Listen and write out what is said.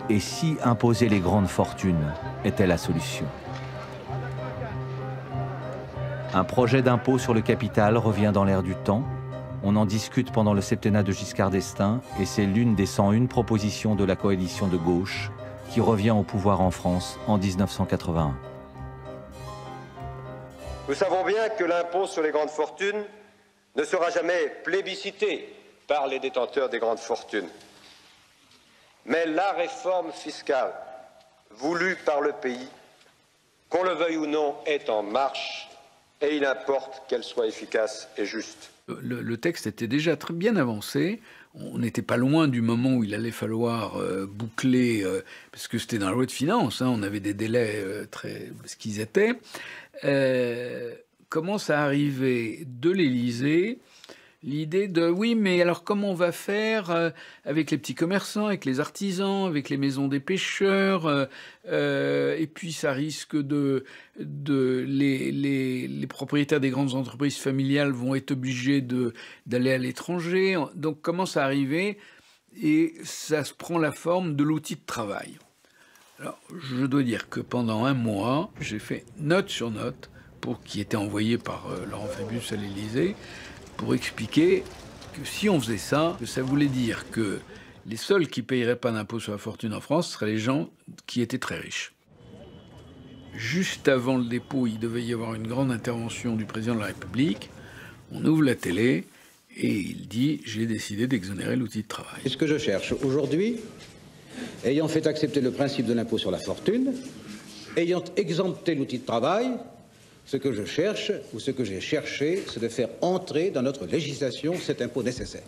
Et si imposer les grandes fortunes était la solution? Un projet d'impôt sur le capital revient dans l'air du temps. On en discute pendant le septennat de Giscard d'Estaing et c'est l'une des 101 propositions de la coalition de gauche qui revient au pouvoir en France en 1981. Nous savons bien que l'impôt sur les grandes fortunes ne sera jamais plébiscité par les détenteurs des grandes fortunes. Mais la réforme fiscale voulue par le pays, qu'on le veuille ou non, est en marche et il importe qu'elle soit efficace et juste. Le texte était déjà très bien avancé. On n'était pas loin du moment où il allait falloir boucler, parce que c'était dans la loi de finances, hein, on avait des délais très... ce qu'ils étaient. Commence à arriver de l'Élysée l'idée de oui, mais alors comment on va faire avec les petits commerçants, avec les artisans, avec les maisons des pêcheurs, et puis ça risque les propriétaires des grandes entreprises familiales vont être obligés d'aller à l'étranger. Donc commence à arriver et ça se prend la forme de l'outil de travail. Alors je dois dire que pendant un mois, j'ai fait note sur note qui était envoyé par Laurent Fabius à l'Élysée, pour expliquer que si on faisait ça, ça voulait dire que les seuls qui ne paieraient pas d'impôt sur la fortune en France seraient les gens qui étaient très riches. Juste avant le dépôt, il devait y avoir une grande intervention du président de la République. On ouvre la télé et il dit « J'ai décidé d'exonérer l'outil de travail ». Ce que je cherche aujourd'hui, ayant fait accepter le principe de l'impôt sur la fortune, ayant exempté l'outil de travail, ce que je cherche, ou ce que j'ai cherché, c'est de faire entrer dans notre législation cet impôt nécessaire.